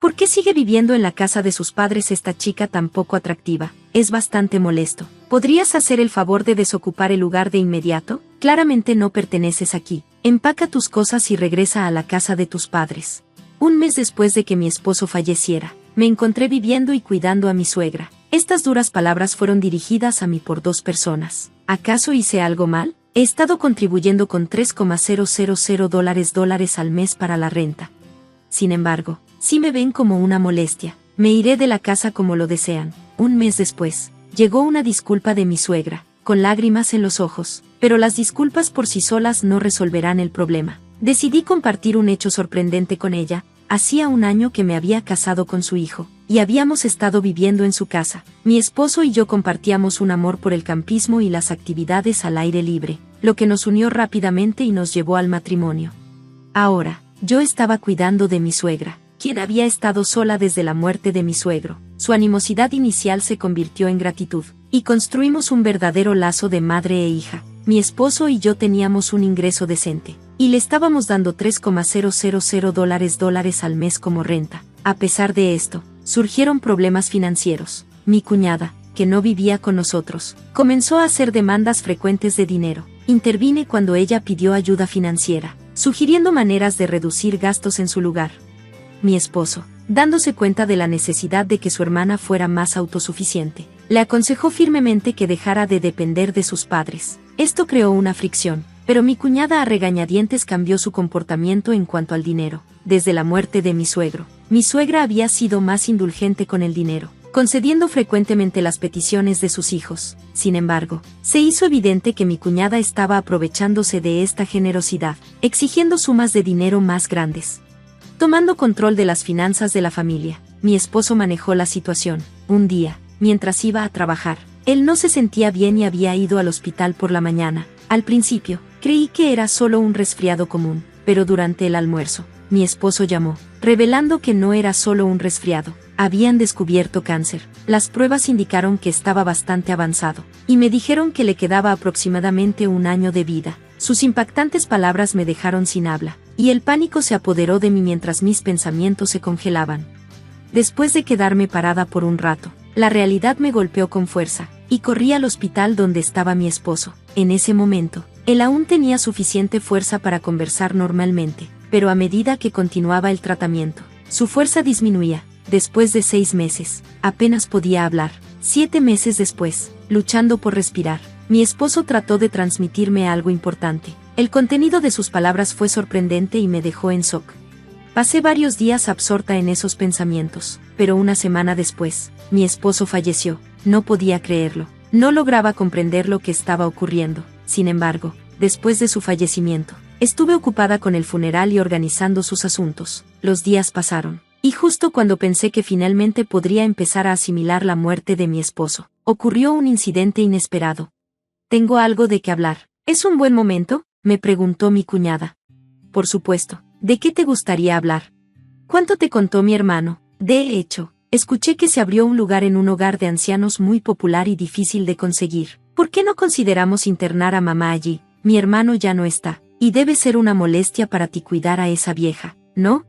¿Por qué sigue viviendo en la casa de sus padres esta chica tan poco atractiva? Es bastante molesto. ¿Podrías hacer el favor de desocupar el lugar de inmediato? Claramente no perteneces aquí. Empaca tus cosas y regresa a la casa de tus padres. Un mes después de que mi esposo falleciera, me encontré viviendo y cuidando a mi suegra. Estas duras palabras fueron dirigidas a mí por dos personas. ¿Acaso hice algo mal? He estado contribuyendo con $3,000 al mes para la renta. Sin embargo, si me ven como una molestia, me iré de la casa como lo desean. Un mes después, llegó una disculpa de mi suegra, con lágrimas en los ojos, pero las disculpas por sí solas no resolverán el problema. Decidí compartir un hecho sorprendente con ella. Hacía un año que me había casado con su hijo, y habíamos estado viviendo en su casa. Mi esposo y yo compartíamos un amor por el campismo y las actividades al aire libre, lo que nos unió rápidamente y nos llevó al matrimonio. Ahora, yo estaba cuidando de mi suegra, quien había estado sola desde la muerte de mi suegro. Su animosidad inicial se convirtió en gratitud, y construimos un verdadero lazo de madre e hija. Mi esposo y yo teníamos un ingreso decente, y le estábamos dando $3,000 al mes como renta. A pesar de esto, surgieron problemas financieros. Mi cuñada, que no vivía con nosotros, comenzó a hacer demandas frecuentes de dinero. Intervine cuando ella pidió ayuda financiera, sugiriendo maneras de reducir gastos en su lugar. Mi esposo, dándose cuenta de la necesidad de que su hermana fuera más autosuficiente, le aconsejó firmemente que dejara de depender de sus padres. Esto creó una fricción, pero mi cuñada a regañadientes cambió su comportamiento en cuanto al dinero. Desde la muerte de mi suegro, mi suegra había sido más indulgente con el dinero, concediendo frecuentemente las peticiones de sus hijos. Sin embargo, se hizo evidente que mi cuñada estaba aprovechándose de esta generosidad, exigiendo sumas de dinero más grandes. Tomando control de las finanzas de la familia, mi esposo manejó la situación. Un día, mientras iba a trabajar, él no se sentía bien y había ido al hospital por la mañana. Al principio, creí que era solo un resfriado común, pero durante el almuerzo, mi esposo llamó, revelando que no era solo un resfriado. Habían descubierto cáncer. Las pruebas indicaron que estaba bastante avanzado, y me dijeron que le quedaba aproximadamente un año de vida. Sus impactantes palabras me dejaron sin habla, y el pánico se apoderó de mí mientras mis pensamientos se congelaban. Después de quedarme parada por un rato, la realidad me golpeó con fuerza, y corrí al hospital donde estaba mi esposo. En ese momento, él aún tenía suficiente fuerza para conversar normalmente, pero a medida que continuaba el tratamiento, su fuerza disminuía. Después de 6 meses, apenas podía hablar. 7 meses después, luchando por respirar, mi esposo trató de transmitirme algo importante. El contenido de sus palabras fue sorprendente y me dejó en shock. Pasé varios días absorta en esos pensamientos, pero una semana después, mi esposo falleció. No podía creerlo. No lograba comprender lo que estaba ocurriendo. Sin embargo, después de su fallecimiento, estuve ocupada con el funeral y organizando sus asuntos. Los días pasaron, y justo cuando pensé que finalmente podría empezar a asimilar la muerte de mi esposo, ocurrió un incidente inesperado. «Tengo algo de qué hablar. ¿Es un buen momento?», me preguntó mi cuñada. «Por supuesto. ¿De qué te gustaría hablar?». «¿Cuánto te contó mi hermano?». «De hecho, escuché que se abrió un lugar en un hogar de ancianos muy popular y difícil de conseguir. ¿Por qué no consideramos internar a mamá allí? Mi hermano ya no está, y debe ser una molestia para ti cuidar a esa vieja, ¿no?».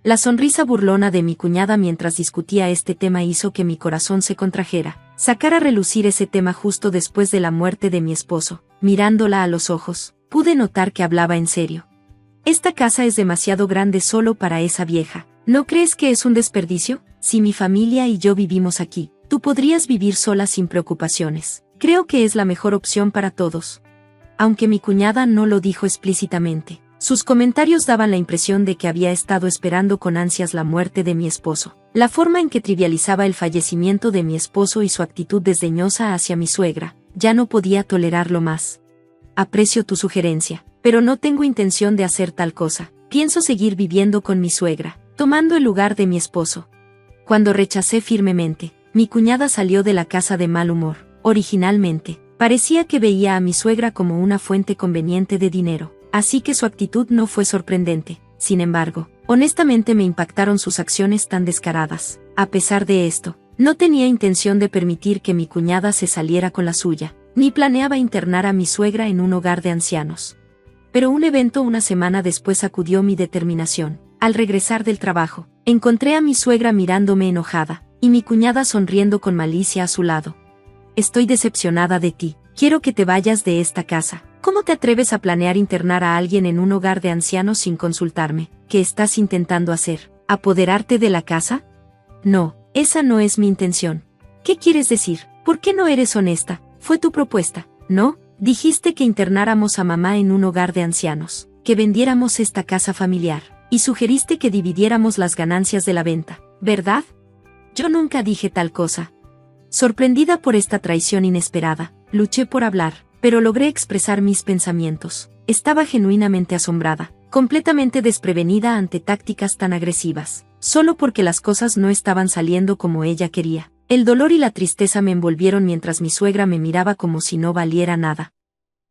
La sonrisa burlona de mi cuñada mientras discutía este tema hizo que mi corazón se contrajera. Sacar a relucir ese tema justo después de la muerte de mi esposo. Mirándola a los ojos, pude notar que hablaba en serio. «Esta casa es demasiado grande solo para esa vieja. ¿No crees que es un desperdicio? Si mi familia y yo vivimos aquí, tú podrías vivir sola sin preocupaciones. Creo que es la mejor opción para todos». Aunque mi cuñada no lo dijo explícitamente, sus comentarios daban la impresión de que había estado esperando con ansias la muerte de mi esposo. La forma en que trivializaba el fallecimiento de mi esposo y su actitud desdeñosa hacia mi suegra, ya no podía tolerarlo más. «Aprecio tu sugerencia, pero no tengo intención de hacer tal cosa. Pienso seguir viviendo con mi suegra, tomando el lugar de mi esposo». Cuando rechacé firmemente, mi cuñada salió de la casa de mal humor. Originalmente, parecía que veía a mi suegra como una fuente conveniente de dinero, así que su actitud no fue sorprendente. Sin embargo, honestamente me impactaron sus acciones tan descaradas. A pesar de esto, no tenía intención de permitir que mi cuñada se saliera con la suya, ni planeaba internar a mi suegra en un hogar de ancianos. Pero un evento una semana después sacudió mi determinación. Al regresar del trabajo, encontré a mi suegra mirándome enojada, y mi cuñada sonriendo con malicia a su lado. Estoy decepcionada de ti. Quiero que te vayas de esta casa. ¿Cómo te atreves a planear internar a alguien en un hogar de ancianos sin consultarme? ¿Qué estás intentando hacer? ¿Apoderarte de la casa? No, esa no es mi intención. ¿Qué quieres decir? ¿Por qué no eres honesta? Fue tu propuesta, ¿no? Dijiste que internáramos a mamá en un hogar de ancianos, que vendiéramos esta casa familiar, y sugeriste que dividiéramos las ganancias de la venta, ¿verdad? Yo nunca dije tal cosa. Sorprendida por esta traición inesperada, luché por hablar, pero logré expresar mis pensamientos. Estaba genuinamente asombrada, completamente desprevenida ante tácticas tan agresivas, solo porque las cosas no estaban saliendo como ella quería. El dolor y la tristeza me envolvieron mientras mi suegra me miraba como si no valiera nada.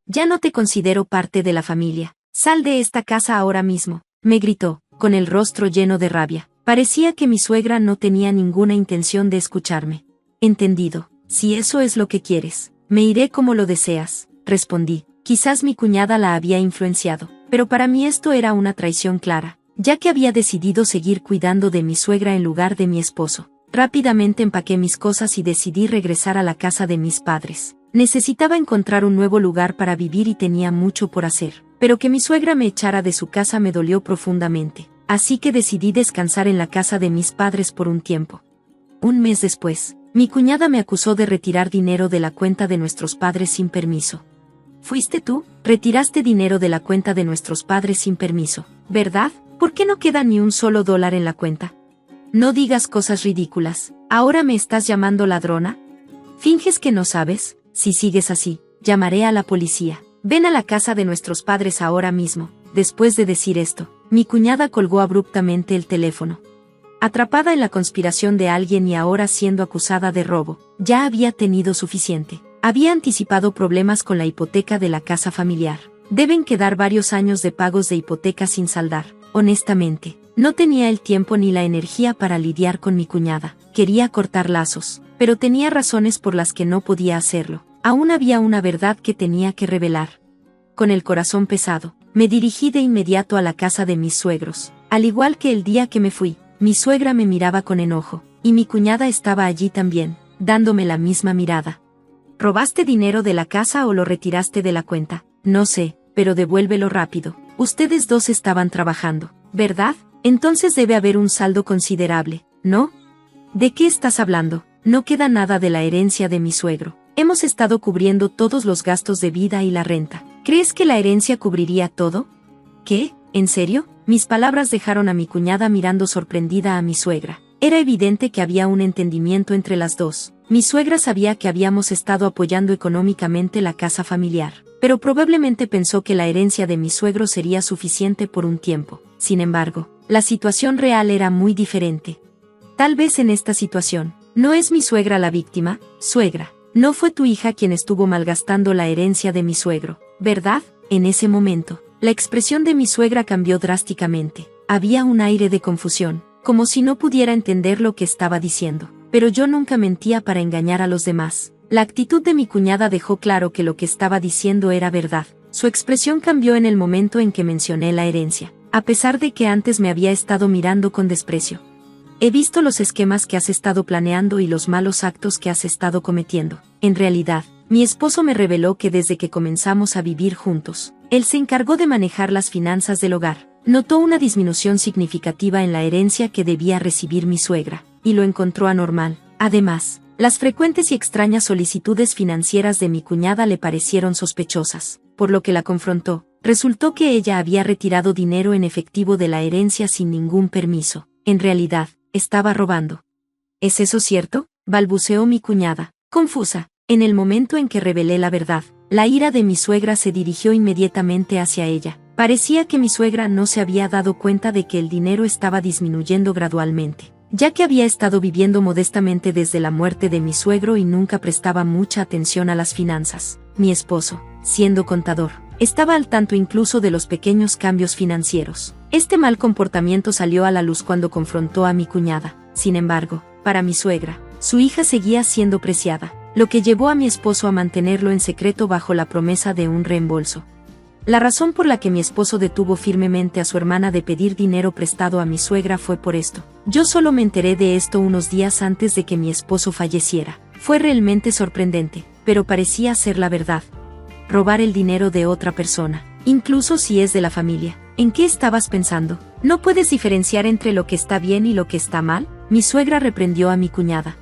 Ya no te considero parte de la familia. Sal de esta casa ahora mismo, me gritó, con el rostro lleno de rabia. Parecía que mi suegra no tenía ninguna intención de escucharme. Entendido, si eso es lo que quieres, me iré como lo deseas, respondí. Quizás mi cuñada la había influenciado, pero para mí esto era una traición clara, ya que había decidido seguir cuidando de mi suegra en lugar de mi esposo. Rápidamente empaqué mis cosas y decidí regresar a la casa de mis padres. Necesitaba encontrar un nuevo lugar para vivir y tenía mucho por hacer, pero que mi suegra me echara de su casa me dolió profundamente, así que decidí descansar en la casa de mis padres por un tiempo. Un mes después, mi cuñada me acusó de retirar dinero de la cuenta de nuestros padres sin permiso. ¿Fuiste tú? Retiraste dinero de la cuenta de nuestros padres sin permiso, ¿verdad? ¿Por qué no queda ni un solo dólar en la cuenta? No digas cosas ridículas. ¿Ahora me estás llamando ladrona? ¿Finges que no sabes? Si sigues así, llamaré a la policía. Ven a la casa de nuestros padres ahora mismo. Después de decir esto, mi cuñada colgó abruptamente el teléfono. Atrapada en la conspiración de alguien y ahora siendo acusada de robo, ya había tenido suficiente. Había anticipado problemas con la hipoteca de la casa familiar. Deben quedar varios años de pagos de hipoteca sin saldar. Honestamente, no tenía el tiempo ni la energía para lidiar con mi cuñada. Quería cortar lazos, pero tenía razones por las que no podía hacerlo. Aún había una verdad que tenía que revelar. Con el corazón pesado, me dirigí de inmediato a la casa de mis suegros. Al igual que el día que me fui, mi suegra me miraba con enojo, y mi cuñada estaba allí también, dándome la misma mirada. ¿Robaste dinero de la casa o lo retiraste de la cuenta? No sé, pero devuélvelo rápido. Ustedes dos estaban trabajando, ¿verdad? Entonces debe haber un saldo considerable, ¿no? ¿De qué estás hablando? No queda nada de la herencia de mi suegro. Hemos estado cubriendo todos los gastos de vida y la renta. ¿Crees que la herencia cubriría todo? ¿Qué? ¿En serio? Mis palabras dejaron a mi cuñada mirando sorprendida a mi suegra. Era evidente que había un entendimiento entre las dos. Mi suegra sabía que habíamos estado apoyando económicamente la casa familiar, pero probablemente pensó que la herencia de mi suegro sería suficiente por un tiempo. Sin embargo, la situación real era muy diferente. Tal vez en esta situación, ¿no es mi suegra la víctima? Suegra, no fue tu hija quien estuvo malgastando la herencia de mi suegro, ¿verdad? En ese momento, la expresión de mi suegra cambió drásticamente. Había un aire de confusión, como si no pudiera entender lo que estaba diciendo. Pero yo nunca mentía para engañar a los demás. La actitud de mi cuñada dejó claro que lo que estaba diciendo era verdad. Su expresión cambió en el momento en que mencioné la herencia, a pesar de que antes me había estado mirando con desprecio. He visto los esquemas que has estado planeando y los malos actos que has estado cometiendo. En realidad, mi esposo me reveló que desde que comenzamos a vivir juntos, él se encargó de manejar las finanzas del hogar. Notó una disminución significativa en la herencia que debía recibir mi suegra, y lo encontró anormal. Además, las frecuentes y extrañas solicitudes financieras de mi cuñada le parecieron sospechosas, por lo que la confrontó. Resultó que ella había retirado dinero en efectivo de la herencia sin ningún permiso. En realidad, estaba robando. ¿Es eso cierto?, balbuceó mi cuñada, confusa. En el momento en que revelé la verdad, la ira de mi suegra se dirigió inmediatamente hacia ella. Parecía que mi suegra no se había dado cuenta de que el dinero estaba disminuyendo gradualmente, ya que había estado viviendo modestamente desde la muerte de mi suegro y nunca prestaba mucha atención a las finanzas. Mi esposo, siendo contador, estaba al tanto incluso de los pequeños cambios financieros. Este mal comportamiento salió a la luz cuando confrontó a mi cuñada. Sin embargo, para mi suegra, su hija seguía siendo preciada, lo que llevó a mi esposo a mantenerlo en secreto bajo la promesa de un reembolso. La razón por la que mi esposo detuvo firmemente a su hermana de pedir dinero prestado a mi suegra fue por esto. Yo solo me enteré de esto unos días antes de que mi esposo falleciera. Fue realmente sorprendente, pero parecía ser la verdad. Robar el dinero de otra persona, incluso si es de la familia. ¿En qué estabas pensando? ¿No puedes diferenciar entre lo que está bien y lo que está mal? Mi suegra reprendió a mi cuñada.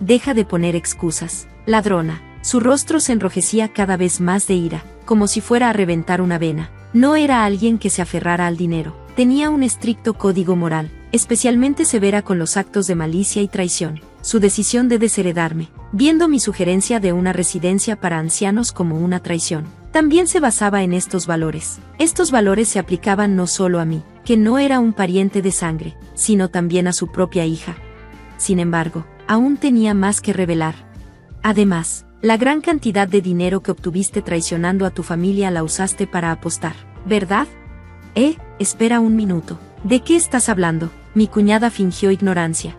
Deja de poner excusas, ladrona. Su rostro se enrojecía cada vez más de ira, como si fuera a reventar una vena. No era alguien que se aferrara al dinero. Tenía un estricto código moral, especialmente severa con los actos de malicia y traición. Su decisión de desheredarme, viendo mi sugerencia de una residencia para ancianos como una traición, también se basaba en estos valores. Estos valores se aplicaban no solo a mí, que no era un pariente de sangre, sino también a su propia hija. Sin embargo, aún tenía más que revelar. Además, la gran cantidad de dinero que obtuviste traicionando a tu familia la usaste para apostar, ¿verdad? Espera un minuto. ¿De qué estás hablando? Mi cuñada fingió ignorancia.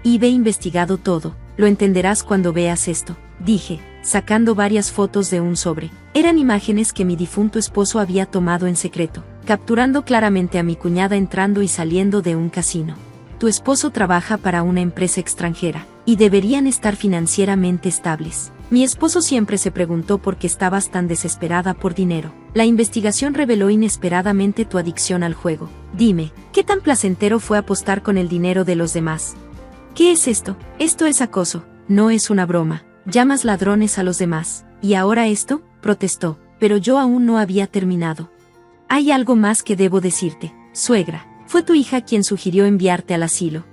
He investigado todo, lo entenderás cuando veas esto, dije, sacando varias fotos de un sobre. Eran imágenes que mi difunto esposo había tomado en secreto, capturando claramente a mi cuñada entrando y saliendo de un casino. Tu esposo trabaja para una empresa extranjera, y deberían estar financieramente estables. Mi esposo siempre se preguntó por qué estabas tan desesperada por dinero. La investigación reveló inesperadamente tu adicción al juego. Dime, ¿qué tan placentero fue apostar con el dinero de los demás? ¿Qué es esto? Esto es acoso, no es una broma. Llamas ladrones a los demás. ¿Y ahora esto? Protestó, pero yo aún no había terminado. Hay algo más que debo decirte, suegra. Fue tu hija quien sugirió enviarte al asilo.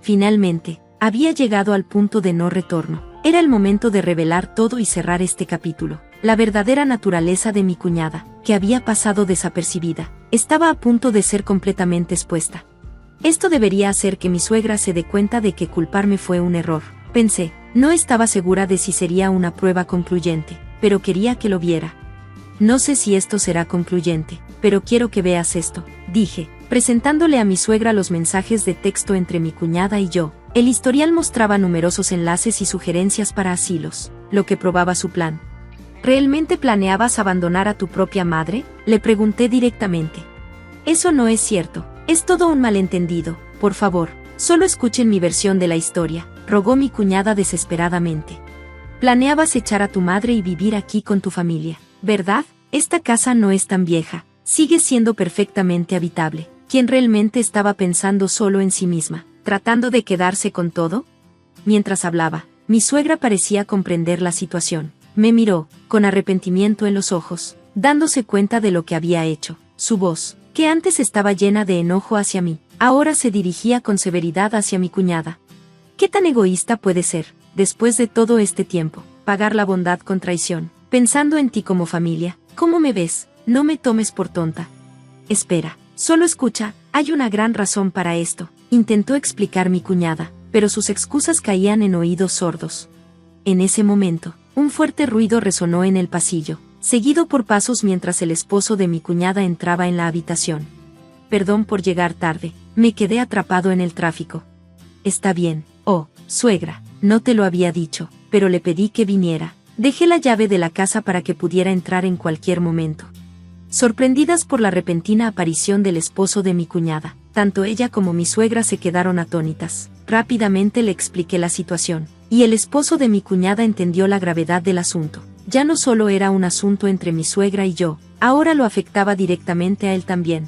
Finalmente, había llegado al punto de no retorno. Era el momento de revelar todo y cerrar este capítulo. La verdadera naturaleza de mi cuñada, que había pasado desapercibida, estaba a punto de ser completamente expuesta. Esto debería hacer que mi suegra se dé cuenta de que culparme fue un error. Pensé, no estaba segura de si sería una prueba concluyente, pero quería que lo viera. No sé si esto será concluyente, pero quiero que veas esto, dije, presentándole a mi suegra los mensajes de texto entre mi cuñada y yo. El historial mostraba numerosos enlaces y sugerencias para asilos, lo que probaba su plan. ¿Realmente planeabas abandonar a tu propia madre?, le pregunté directamente. Eso no es cierto, es todo un malentendido, por favor, solo escuchen mi versión de la historia, rogó mi cuñada desesperadamente. Planeabas echar a tu madre y vivir aquí con tu familia, ¿verdad? Esta casa no es tan vieja, sigue siendo perfectamente habitable. ¿Quién realmente estaba pensando solo en sí misma, tratando de quedarse con todo? Mientras hablaba, mi suegra parecía comprender la situación. Me miró, con arrepentimiento en los ojos, dándose cuenta de lo que había hecho. Su voz, que antes estaba llena de enojo hacia mí, ahora se dirigía con severidad hacia mi cuñada. ¿Qué tan egoísta puede ser, después de todo este tiempo, pagar la bondad con traición, pensando en ti como familia? ¿Cómo me ves? No me tomes por tonta. Espera, solo escucha, hay una gran razón para esto, intentó explicar mi cuñada, pero sus excusas caían en oídos sordos. En ese momento, un fuerte ruido resonó en el pasillo, seguido por pasos mientras el esposo de mi cuñada entraba en la habitación. Perdón por llegar tarde, me quedé atrapado en el tráfico. Está bien, suegra, no te lo había dicho, pero le pedí que viniera. Dejé la llave de la casa para que pudiera entrar en cualquier momento. Sorprendidas por la repentina aparición del esposo de mi cuñada, tanto ella como mi suegra se quedaron atónitas. Rápidamente le expliqué la situación, y el esposo de mi cuñada entendió la gravedad del asunto. Ya no solo era un asunto entre mi suegra y yo, ahora lo afectaba directamente a él también.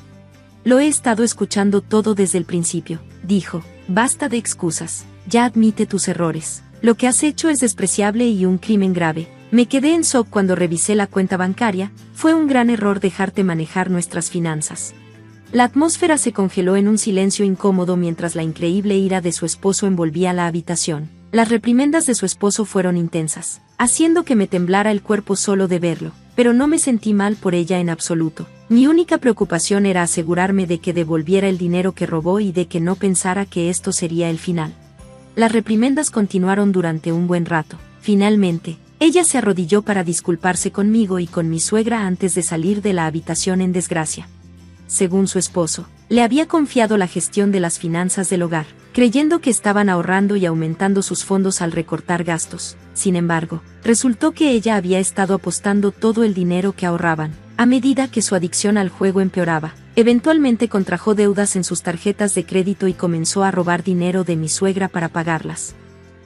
Lo he estado escuchando todo desde el principio, dijo. Basta de excusas, ya admite tus errores. Lo que has hecho es despreciable y un crimen grave. Me quedé en shock cuando revisé la cuenta bancaria, fue un gran error dejarte manejar nuestras finanzas. La atmósfera se congeló en un silencio incómodo mientras la increíble ira de su esposo envolvía la habitación. Las reprimendas de su esposo fueron intensas, haciendo que me temblara el cuerpo solo de verlo, pero no me sentí mal por ella en absoluto. Mi única preocupación era asegurarme de que devolviera el dinero que robó y de que no pensara que esto sería el final. Las reprimendas continuaron durante un buen rato. Finalmente, ella se arrodilló para disculparse conmigo y con mi suegra antes de salir de la habitación en desgracia. Según su esposo, le había confiado la gestión de las finanzas del hogar, creyendo que estaban ahorrando y aumentando sus fondos al recortar gastos. Sin embargo, resultó que ella había estado apostando todo el dinero que ahorraban. A medida que su adicción al juego empeoraba, eventualmente contrajo deudas en sus tarjetas de crédito y comenzó a robar dinero de mi suegra para pagarlas.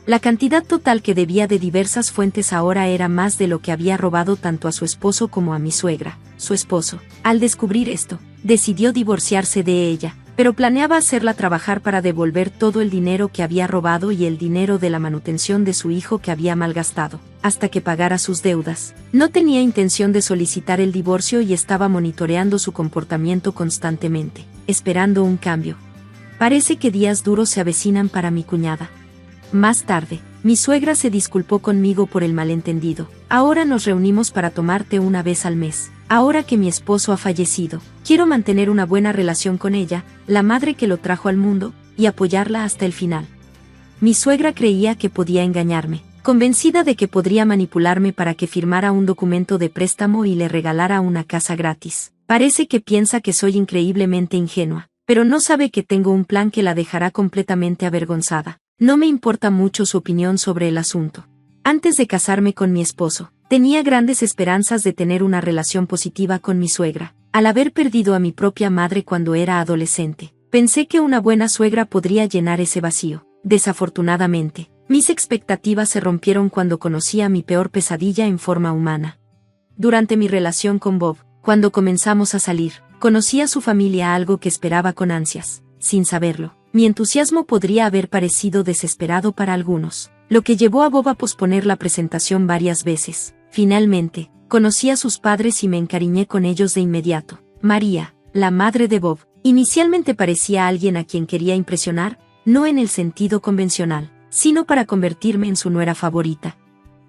La cantidad total que debía de diversas fuentes ahora era más de lo que había robado tanto a su esposo como a mi suegra. Su esposo, al descubrir esto, decidió divorciarse de ella, pero planeaba hacerla trabajar para devolver todo el dinero que había robado y el dinero de la manutención de su hijo que había malgastado, hasta que pagara sus deudas. No tenía intención de solicitar el divorcio y estaba monitoreando su comportamiento constantemente, esperando un cambio. Parece que días duros se avecinan para mi cuñada. Más tarde, mi suegra se disculpó conmigo por el malentendido. Ahora nos reunimos para tomar té una vez al mes. Ahora que mi esposo ha fallecido, quiero mantener una buena relación con ella, la madre que lo trajo al mundo, y apoyarla hasta el final. Mi suegra creía que podía engañarme, convencida de que podría manipularme para que firmara un documento de préstamo y le regalara una casa gratis. Parece que piensa que soy increíblemente ingenua, pero no sabe que tengo un plan que la dejará completamente avergonzada. No me importa mucho su opinión sobre el asunto. Antes de casarme con mi esposo, tenía grandes esperanzas de tener una relación positiva con mi suegra. Al haber perdido a mi propia madre cuando era adolescente, pensé que una buena suegra podría llenar ese vacío. Desafortunadamente, mis expectativas se rompieron cuando conocí a mi peor pesadilla en forma humana. Durante mi relación con Bob, cuando comenzamos a salir, conocí a su familia, algo que esperaba con ansias. Sin saberlo, mi entusiasmo podría haber parecido desesperado para algunos, lo que llevó a Bob a posponer la presentación varias veces. Finalmente, conocí a sus padres y me encariñé con ellos de inmediato. María, la madre de Bob, inicialmente parecía alguien a quien quería impresionar, no en el sentido convencional, sino para convertirme en su nuera favorita.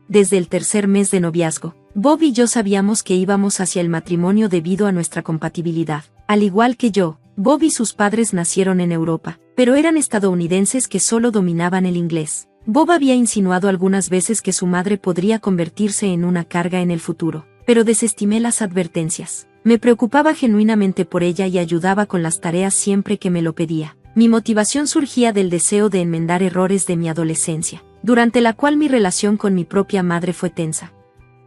Desde el tercer mes de noviazgo, Bob y yo sabíamos que íbamos hacia el matrimonio debido a nuestra compatibilidad. Al igual que yo, Bob y sus padres nacieron en Europa, pero eran estadounidenses que solo dominaban el inglés. Bob había insinuado algunas veces que su madre podría convertirse en una carga en el futuro, pero desestimé las advertencias. Me preocupaba genuinamente por ella y ayudaba con las tareas siempre que me lo pedía. Mi motivación surgía del deseo de enmendar errores de mi adolescencia, durante la cual mi relación con mi propia madre fue tensa.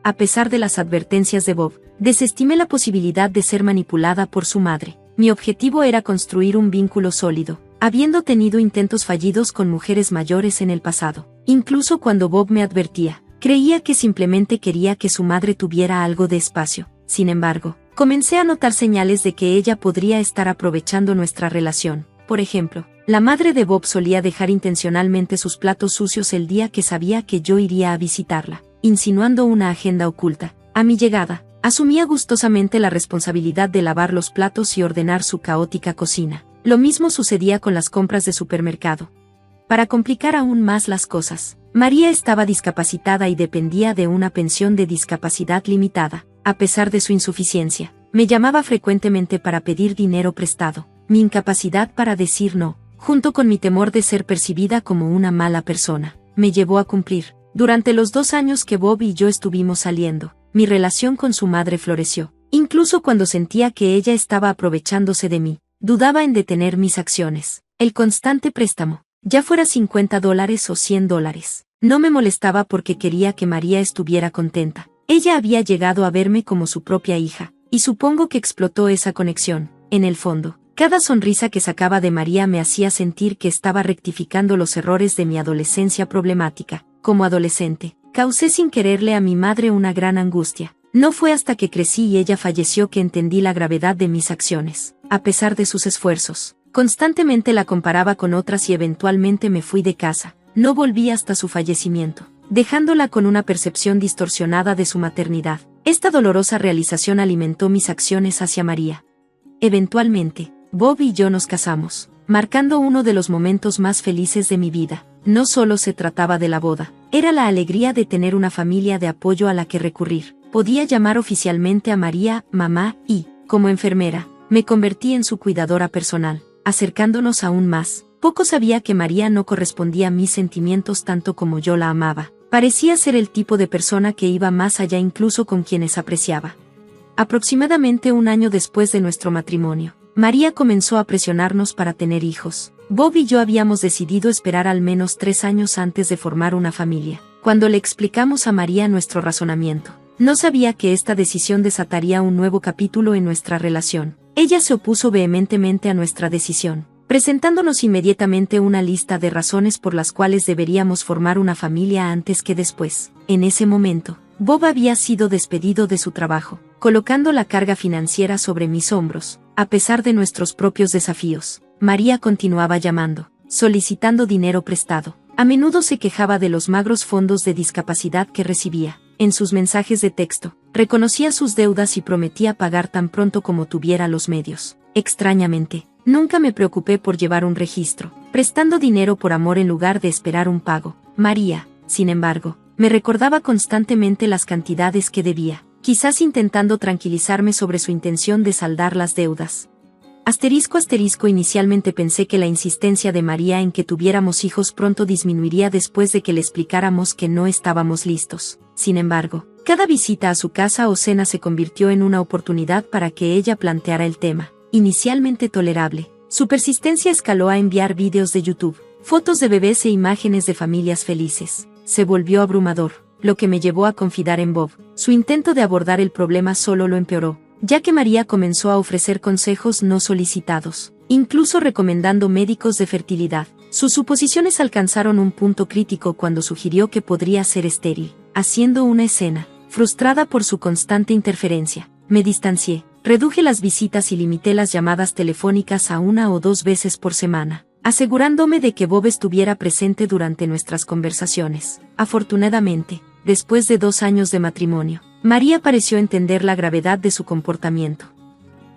A pesar de las advertencias de Bob, desestimé la posibilidad de ser manipulada por su madre. Mi objetivo era construir un vínculo sólido, habiendo tenido intentos fallidos con mujeres mayores en el pasado. Incluso cuando Bob me advertía, creía que simplemente quería que su madre tuviera algo de espacio. Sin embargo, comencé a notar señales de que ella podría estar aprovechando nuestra relación. Por ejemplo, la madre de Bob solía dejar intencionalmente sus platos sucios el día que sabía que yo iría a visitarla, insinuando una agenda oculta. A mi llegada, asumía gustosamente la responsabilidad de lavar los platos y ordenar su caótica cocina. Lo mismo sucedía con las compras de supermercado. Para complicar aún más las cosas, María estaba discapacitada y dependía de una pensión de discapacidad limitada. A pesar de su insuficiencia, me llamaba frecuentemente para pedir dinero prestado. Mi incapacidad para decir no, junto con mi temor de ser percibida como una mala persona, me llevó a cumplir. Durante los 2 años que Bob y yo estuvimos saliendo, mi relación con su madre floreció. Incluso cuando sentía que ella estaba aprovechándose de mí, dudaba en detener mis acciones. El constante préstamo, ya fuera $50 o $100, no me molestaba porque quería que María estuviera contenta. Ella había llegado a verme como su propia hija, y supongo que explotó esa conexión. En el fondo, cada sonrisa que sacaba de María me hacía sentir que estaba rectificando los errores de mi adolescencia problemática. Como adolescente, causé sin quererle a mi madre una gran angustia. No fue hasta que crecí y ella falleció que entendí la gravedad de mis acciones. A pesar de sus esfuerzos, constantemente la comparaba con otras y eventualmente me fui de casa. No volví hasta su fallecimiento, dejándola con una percepción distorsionada de su maternidad. Esta dolorosa realización alimentó mis acciones hacia María. Eventualmente, Bob y yo nos casamos, marcando uno de los momentos más felices de mi vida. No solo se trataba de la boda, era la alegría de tener una familia de apoyo a la que recurrir. Podía llamar oficialmente a María mamá y, como enfermera, me convertí en su cuidadora personal, acercándonos aún más. Poco sabía que María no correspondía a mis sentimientos tanto como yo la amaba. Parecía ser el tipo de persona que iba más allá incluso con quienes apreciaba. Aproximadamente 1 año después de nuestro matrimonio, María comenzó a presionarnos para tener hijos. Bob y yo habíamos decidido esperar al menos 3 años antes de formar una familia. Cuando le explicamos a María nuestro razonamiento, No sabía que esta decisión desataría un nuevo capítulo en nuestra relación. Ella se opuso vehementemente a nuestra decisión, presentándonos inmediatamente una lista de razones por las cuales deberíamos formar una familia antes que después. En ese momento, Bob había sido despedido de su trabajo, colocando la carga financiera sobre mis hombros. A pesar de nuestros propios desafíos, María continuaba llamando, solicitando dinero prestado. A menudo se quejaba de los magros fondos de discapacidad que recibía. En sus mensajes de texto, reconocía sus deudas y prometía pagar tan pronto como tuviera los medios. Extrañamente, nunca me preocupé por llevar un registro, prestando dinero por amor en lugar de esperar un pago. María, sin embargo, me recordaba constantemente las cantidades que debía, quizás intentando tranquilizarme sobre su intención de saldar las deudas. Inicialmente pensé que la insistencia de María en que tuviéramos hijos pronto disminuiría después de que le explicáramos que no estábamos listos. Sin embargo, cada visita a su casa o cena se convirtió en una oportunidad para que ella planteara el tema. Inicialmente tolerable, su persistencia escaló a enviar vídeos de YouTube, fotos de bebés e imágenes de familias felices. Se volvió abrumador, lo que me llevó a confiar en Bob. Su intento de abordar el problema solo lo empeoró, ya que María comenzó a ofrecer consejos no solicitados, incluso recomendando médicos de fertilidad. Sus suposiciones alcanzaron un punto crítico cuando sugirió que podría ser estéril, haciendo una escena. Frustrada por su constante interferencia, me distancié, reduje las visitas y limité las llamadas telefónicas a 1 o 2 veces por semana, asegurándome de que Bob estuviera presente durante nuestras conversaciones. Afortunadamente, después de 2 años de matrimonio, María pareció entender la gravedad de su comportamiento.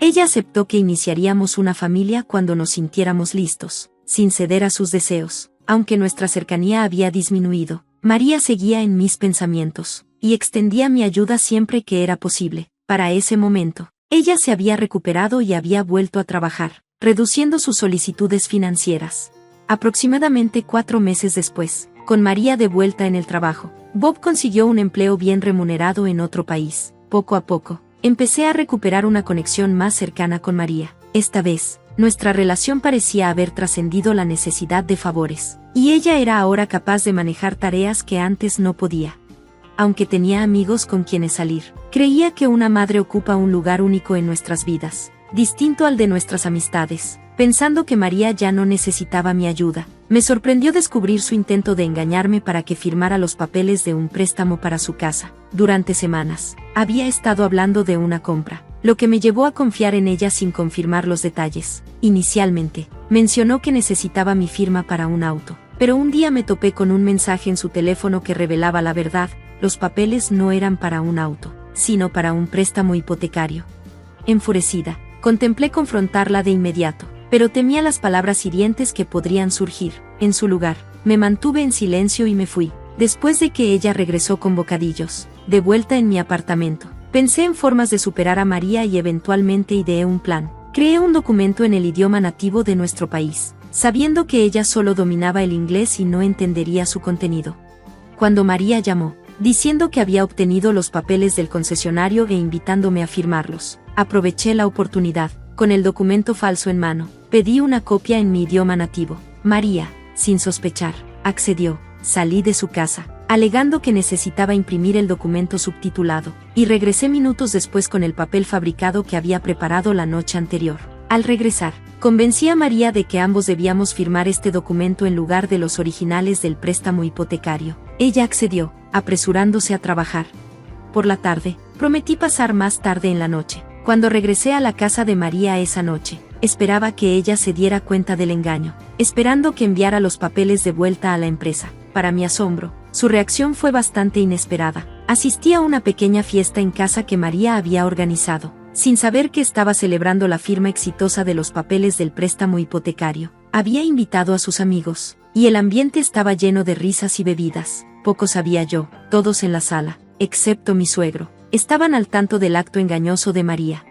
Ella aceptó que iniciaríamos una familia cuando nos sintiéramos listos, sin ceder a sus deseos. Aunque nuestra cercanía había disminuido, María seguía en mis pensamientos, y extendía mi ayuda siempre que era posible. Para ese momento, ella se había recuperado y había vuelto a trabajar, reduciendo sus solicitudes financieras. Aproximadamente 4 meses después, con María de vuelta en el trabajo, Bob consiguió un empleo bien remunerado en otro país. Poco a poco, empecé a recuperar una conexión más cercana con María. Esta vez, nuestra relación parecía haber trascendido la necesidad de favores, y ella era ahora capaz de manejar tareas que antes no podía. Aunque tenía amigos con quienes salir, creía que una madre ocupa un lugar único en nuestras vidas, distinto al de nuestras amistades. Pensando que María ya no necesitaba mi ayuda, me sorprendió descubrir su intento de engañarme para que firmara los papeles de un préstamo para su casa. Durante semanas, había estado hablando de una compra, lo que me llevó a confiar en ella sin confirmar los detalles. Inicialmente, mencionó que necesitaba mi firma para un auto, pero un día me topé con un mensaje en su teléfono que revelaba la verdad: los papeles no eran para un auto, sino para un préstamo hipotecario. Enfurecida, contemplé confrontarla de inmediato, pero temía las palabras hirientes que podrían surgir. En su lugar, me mantuve en silencio y me fui. Después de que ella regresó con bocadillos, de vuelta en mi apartamento, pensé en formas de superar a María y eventualmente ideé un plan. Creé un documento en el idioma nativo de nuestro país, sabiendo que ella solo dominaba el inglés y no entendería su contenido. Cuando María llamó, diciendo que había obtenido los papeles del concesionario e invitándome a firmarlos, aproveché la oportunidad. Con el documento falso en mano, pedí una copia en mi idioma nativo. María, sin sospechar, accedió. Salí de su casa, alegando que necesitaba imprimir el documento subtitulado, y regresé minutos después con el papel fabricado que había preparado la noche anterior. Al regresar, convencí a María de que ambos debíamos firmar este documento en lugar de los originales del préstamo hipotecario. Ella accedió, apresurándose a trabajar. Por la tarde, prometí pasar más tarde en la noche. Cuando regresé a la casa de María esa noche, esperaba que ella se diera cuenta del engaño, esperando que enviara los papeles de vuelta a la empresa. Para mi asombro, su reacción fue bastante inesperada. Asistí a una pequeña fiesta en casa que María había organizado, sin saber que estaba celebrando la firma exitosa de los papeles del préstamo hipotecario. Había invitado a sus amigos, y el ambiente estaba lleno de risas y bebidas. Poco sabía yo, todos en la sala, excepto mi suegro, estaban al tanto del acto engañoso de María.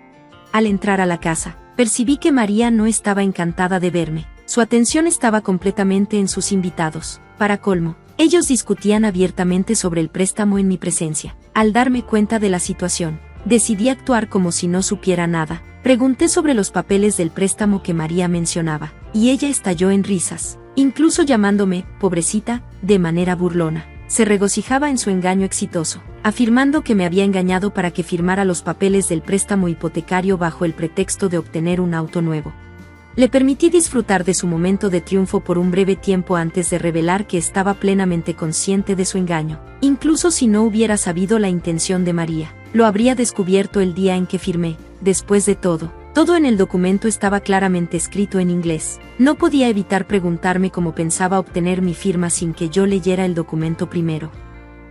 Al entrar a la casa, percibí que María no estaba encantada de verme. Su atención estaba completamente en sus invitados. Para colmo, ellos discutían abiertamente sobre el préstamo en mi presencia. Al darme cuenta de la situación, decidí actuar como si no supiera nada. Pregunté sobre los papeles del préstamo que María mencionaba, y ella estalló en risas, incluso llamándome pobrecita de manera burlona. se regocijaba en su engaño exitoso, afirmando que me había engañado para que firmara los papeles del préstamo hipotecario bajo el pretexto de obtener un auto nuevo. Le permití disfrutar de su momento de triunfo por un breve tiempo antes de revelar que estaba plenamente consciente de su engaño. Incluso si no hubiera sabido la intención de María, lo habría descubierto el día en que firmé. Después de todo en el documento estaba claramente escrito en inglés. No podía evitar preguntarme cómo pensaba obtener mi firma sin que yo leyera el documento primero.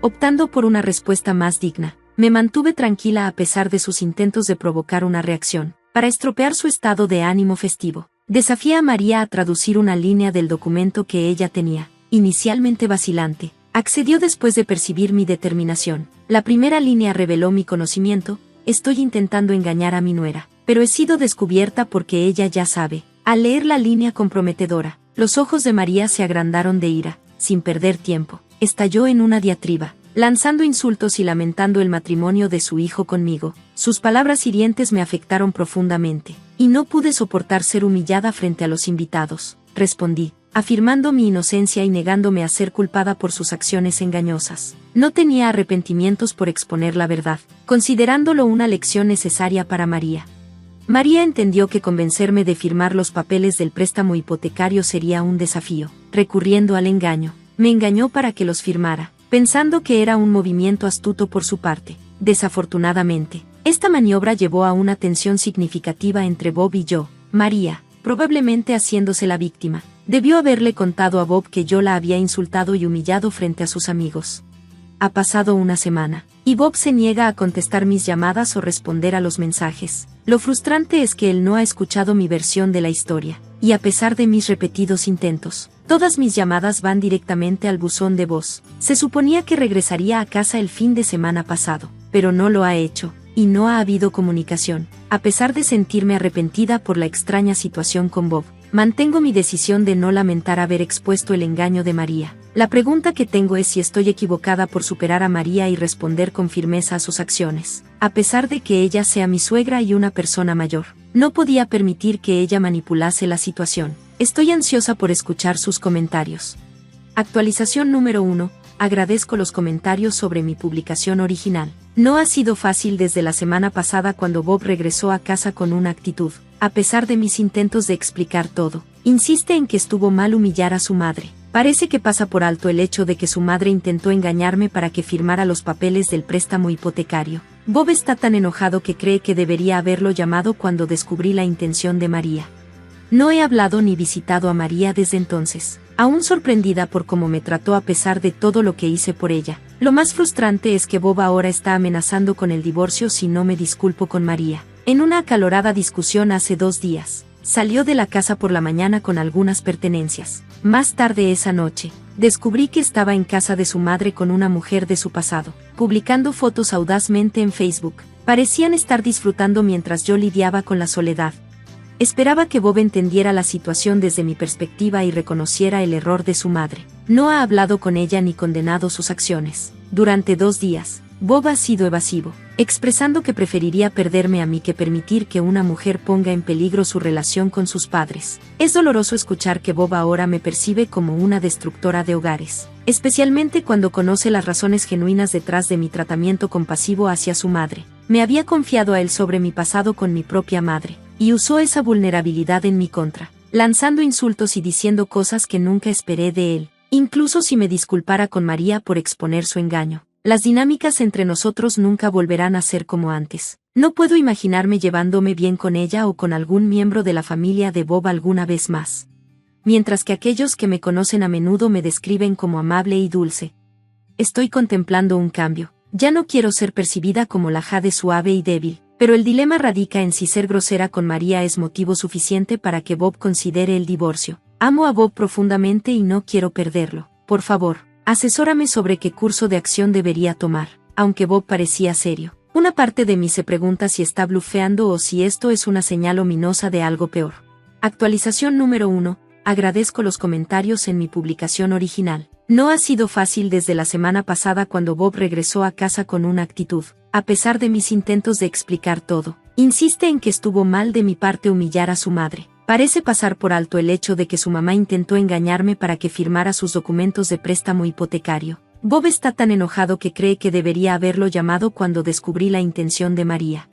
Optando por una respuesta más digna, me mantuve tranquila a pesar de sus intentos de provocar una reacción. Para estropear su estado de ánimo festivo, desafié a María a traducir una línea del documento que ella tenía, inicialmente vacilante. Accedió después de percibir mi determinación. La primera línea reveló mi conocimiento: estoy intentando engañar a mi nuera, pero he sido descubierta porque ella ya sabe. Al leer la línea comprometedora, los ojos de María se agrandaron de ira. Sin perder tiempo, estalló en una diatriba, lanzando insultos y lamentando el matrimonio de su hijo conmigo. Sus palabras hirientes me afectaron profundamente, y no pude soportar ser humillada frente a los invitados. Respondí, afirmando mi inocencia y negándome a ser culpada por sus acciones engañosas. No tenía arrepentimientos por exponer la verdad, considerándolo una lección necesaria para María. María entendió que convencerme de firmar los papeles del préstamo hipotecario sería un desafío. Recurriendo al engaño, me engañó para que los firmara, pensando que era un movimiento astuto por su parte. Desafortunadamente, esta maniobra llevó a una tensión significativa entre Bob y yo. María, probablemente haciéndose la víctima, debió haberle contado a Bob que yo la había insultado y humillado frente a sus amigos. Ha pasado una semana, y Bob se niega a contestar mis llamadas o responder a los mensajes. Lo frustrante es que él no ha escuchado mi versión de la historia, y a pesar de mis repetidos intentos, todas mis llamadas van directamente al buzón de voz. Se suponía que regresaría a casa el fin de semana pasado, pero no lo ha hecho, y no ha habido comunicación. A pesar de sentirme arrepentida por la extraña situación con Bob, mantengo mi decisión de no lamentar haber expuesto el engaño de María. La pregunta que tengo es si estoy equivocada por superar a María y responder con firmeza a sus acciones. A pesar de que ella sea mi suegra y una persona mayor, no podía permitir que ella manipulase la situación. Estoy ansiosa por escuchar sus comentarios. Actualización número 1. Agradezco los comentarios sobre mi publicación original. No ha sido fácil desde la semana pasada cuando Bob regresó a casa con una actitud. A pesar de mis intentos de explicar todo, insiste en que estuvo mal humillar a su madre. Parece que pasa por alto el hecho de que su madre intentó engañarme para que firmara los papeles del préstamo hipotecario. Bob está tan enojado que cree que debería haberlo llamado cuando descubrí la intención de María. No he hablado ni visitado a María desde entonces, aún sorprendida por cómo me trató a pesar de todo lo que hice por ella. Lo más frustrante es que Bob ahora está amenazando con el divorcio si no me disculpo con María. En una acalorada discusión hace 2 días, salió de la casa por la mañana con algunas pertenencias. Más tarde esa noche, descubrí que estaba en casa de su madre con una mujer de su pasado, publicando fotos audazmente en Facebook. Parecían estar disfrutando mientras yo lidiaba con la soledad. Esperaba que Bob entendiera la situación desde mi perspectiva y reconociera el error de su madre. No ha hablado con ella ni condenado sus acciones. Durante 2 días, Bob ha sido evasivo, expresando que preferiría perderme a mí que permitir que una mujer ponga en peligro su relación con sus padres. Es doloroso escuchar que Bob ahora me percibe como una destructora de hogares, especialmente cuando conoce las razones genuinas detrás de mi tratamiento compasivo hacia su madre. Me había confiado a él sobre mi pasado con mi propia madre, y usó esa vulnerabilidad en mi contra, lanzando insultos y diciendo cosas que nunca esperé de él, incluso si me disculpara con María por exponer su engaño. Las dinámicas entre nosotros nunca volverán a ser como antes. No puedo imaginarme llevándome bien con ella o con algún miembro de la familia de Bob alguna vez más. Mientras que aquellos que me conocen a menudo me describen como amable y dulce. Estoy contemplando un cambio. Ya no quiero ser percibida como la Jade suave y débil, pero el dilema radica en si ser grosera con María es motivo suficiente para que Bob considere el divorcio. Amo a Bob profundamente y no quiero perderlo. Por favor, asesórame sobre qué curso de acción debería tomar. Aunque Bob parecía serio, una parte de mí se pregunta si está blufeando o si esto es una señal ominosa de algo peor. Actualización número 1. Agradezco los comentarios en mi publicación original. No ha sido fácil desde la semana pasada cuando Bob regresó a casa con una actitud. A pesar de mis intentos de explicar todo, insiste en que estuvo mal de mi parte humillar a su madre. Parece pasar por alto el hecho de que su mamá intentó engañarme para que firmara sus documentos de préstamo hipotecario. Bob está tan enojado que cree que debería haberlo llamado cuando descubrí la intención de María.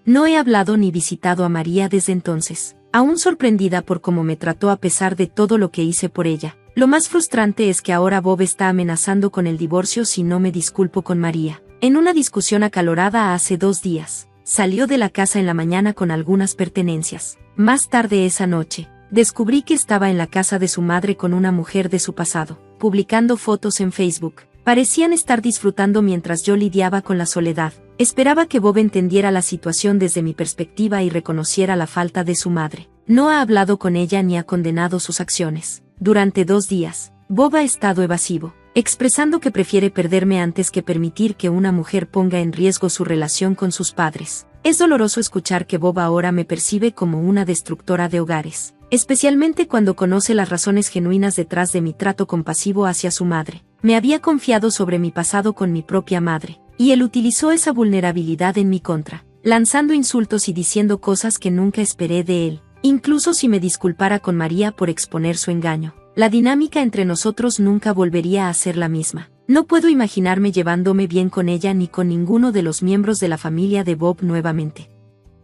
No he hablado ni visitado a María desde entonces, aún sorprendida por cómo me trató a pesar de todo lo que hice por ella. Lo más frustrante es que ahora Bob está amenazando con el divorcio si no me disculpo con María. En una discusión acalorada hace 2 días, salió de la casa en la mañana con algunas pertenencias. Más tarde esa noche, descubrí que estaba en la casa de su madre con una mujer de su pasado, publicando fotos en Facebook. Parecían estar disfrutando mientras yo lidiaba con la soledad. Esperaba que Bob entendiera la situación desde mi perspectiva y reconociera la falta de su madre. No ha hablado con ella ni ha condenado sus acciones. Durante 2 días, Bob ha estado evasivo, expresando que prefiere perderme antes que permitir que una mujer ponga en riesgo su relación con sus padres. Es doloroso escuchar que Bob ahora me percibe como una destructora de hogares, especialmente cuando conoce las razones genuinas detrás de mi trato compasivo hacia su madre. Me había confiado sobre mi pasado con mi propia madre, y él utilizó esa vulnerabilidad en mi contra, lanzando insultos y diciendo cosas que nunca esperé de él, incluso si me disculpara con María por exponer su engaño. La dinámica entre nosotros nunca volvería a ser la misma. No puedo imaginarme llevándome bien con ella ni con ninguno de los miembros de la familia de Bob nuevamente.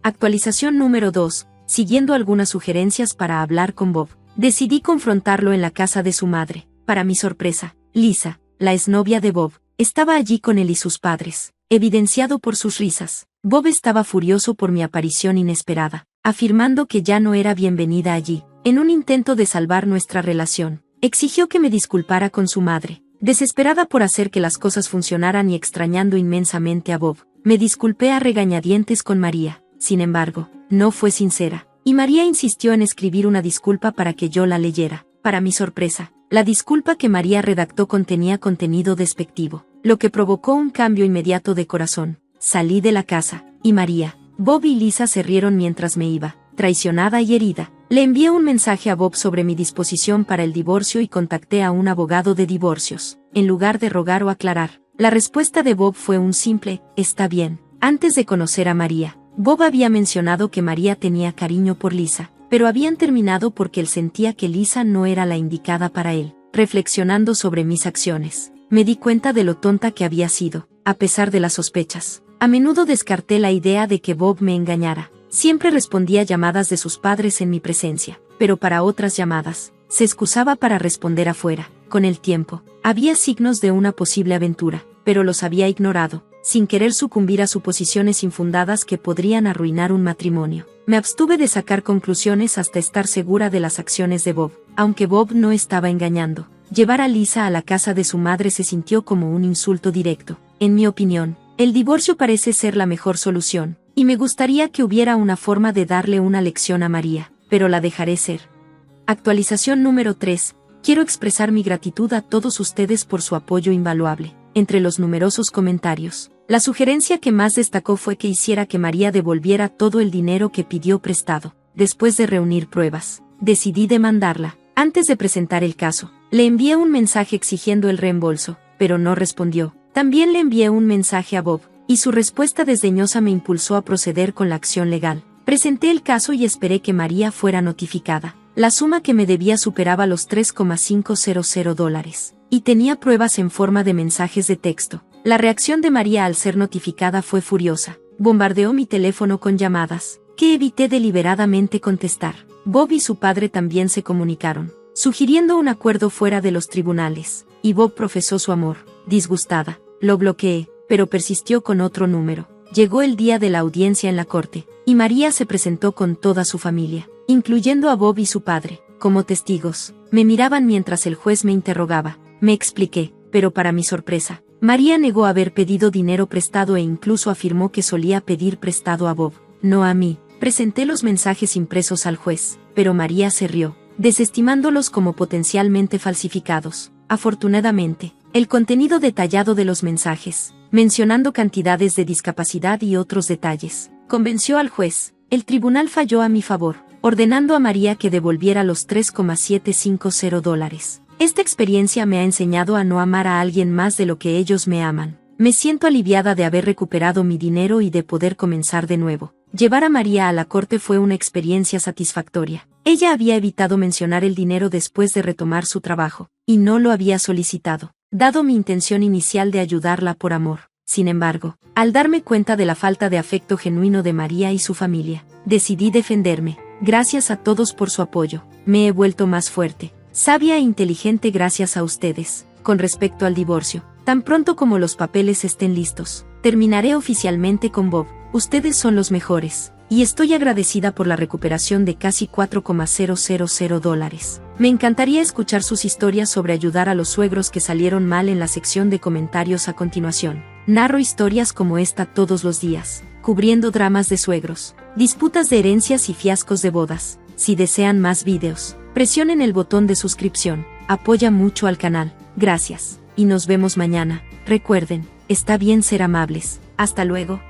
Actualización número 2. Siguiendo algunas sugerencias para hablar con Bob, decidí confrontarlo en la casa de su madre. Para mi sorpresa, Lisa, la exnovia de Bob, estaba allí con él y sus padres, evidenciado por sus risas. Bob estaba furioso por mi aparición inesperada, afirmando que ya no era bienvenida allí. En un intento de salvar nuestra relación, exigió que me disculpara con su madre. Desesperada por hacer que las cosas funcionaran y extrañando inmensamente a Bob, me disculpé a regañadientes con María. Sin embargo, no fue sincera, y María insistió en escribir una disculpa para que yo la leyera. Para mi sorpresa, la disculpa que María redactó contenía contenido despectivo, lo que provocó un cambio inmediato de corazón. Salí de la casa, y María, Bob y Lisa se rieron mientras me iba. Traicionada y herida, le envié un mensaje a Bob sobre mi disposición para el divorcio y contacté a un abogado de divorcios. En lugar de rogar o aclarar, la respuesta de Bob fue un simple, está bien. Antes de conocer a María, Bob había mencionado que María tenía cariño por Lisa, pero habían terminado porque él sentía que Lisa no era la indicada para él. Reflexionando sobre mis acciones, me di cuenta de lo tonta que había sido, a pesar de las sospechas. A menudo descarté la idea de que Bob me engañara. Siempre respondía llamadas de sus padres en mi presencia, pero para otras llamadas, se excusaba para responder afuera. Con el tiempo, había signos de una posible aventura, pero los había ignorado, sin querer sucumbir a suposiciones infundadas que podrían arruinar un matrimonio. Me abstuve de sacar conclusiones hasta estar segura de las acciones de Bob. Aunque Bob no estaba engañando, llevar a Lisa a la casa de su madre se sintió como un insulto directo. En mi opinión, el divorcio parece ser la mejor solución, y me gustaría que hubiera una forma de darle una lección a María, pero la dejaré ser. Actualización número 3. Quiero expresar mi gratitud a todos ustedes por su apoyo invaluable. Entre los numerosos comentarios, la sugerencia que más destacó fue que hiciera que María devolviera todo el dinero que pidió prestado. Después de reunir pruebas, decidí demandarla. Antes de presentar el caso, le envié un mensaje exigiendo el reembolso, pero no respondió. También le envié un mensaje a Bob, y su respuesta desdeñosa me impulsó a proceder con la acción legal. Presenté el caso y esperé que María fuera notificada. La suma que me debía superaba los $3,500, y tenía pruebas en forma de mensajes de texto. La reacción de María al ser notificada fue furiosa. Bombardeó mi teléfono con llamadas, que evité deliberadamente contestar. Bob y su padre también se comunicaron, sugiriendo un acuerdo fuera de los tribunales, y Bob profesó su amor. Disgustada, lo bloqueé, pero persistió con otro número. Llegó el día de la audiencia en la corte, y María se presentó con toda su familia, incluyendo a Bob y su padre, como testigos. Me miraban mientras el juez me interrogaba. Me expliqué, pero para mi sorpresa, María negó haber pedido dinero prestado e incluso afirmó que solía pedir prestado a Bob, no a mí. Presenté los mensajes impresos al juez, pero María se rió, desestimándolos como potencialmente falsificados. Afortunadamente, el contenido detallado de los mensajes, mencionando cantidades de discapacidad y otros detalles, convenció al juez. El tribunal falló a mi favor, ordenando a María que devolviera los $3,750. Esta experiencia me ha enseñado a no amar a alguien más de lo que ellos me aman. Me siento aliviada de haber recuperado mi dinero y de poder comenzar de nuevo. Llevar a María a la corte fue una experiencia satisfactoria. Ella había evitado mencionar el dinero después de retomar su trabajo, y no lo había solicitado. dado mi intención inicial de ayudarla por amor. Sin embargo, al darme cuenta de la falta de afecto genuino de María y su familia, decidí defenderme. Gracias a todos por su apoyo. Me he vuelto más fuerte, sabia e inteligente gracias a ustedes. Con respecto al divorcio, tan pronto como los papeles estén listos, terminaré oficialmente con Bob. Ustedes son los mejores, y estoy agradecida por la recuperación de casi $4,000. Me encantaría escuchar sus historias sobre ayudar a los suegros que salieron mal en la sección de comentarios a continuación. Narro historias como esta todos los días, cubriendo dramas de suegros, disputas de herencias y fiascos de bodas. Si desean más videos, presionen el botón de suscripción. Apoya mucho al canal. Gracias, y nos vemos mañana. Recuerden, está bien ser amables. Hasta luego.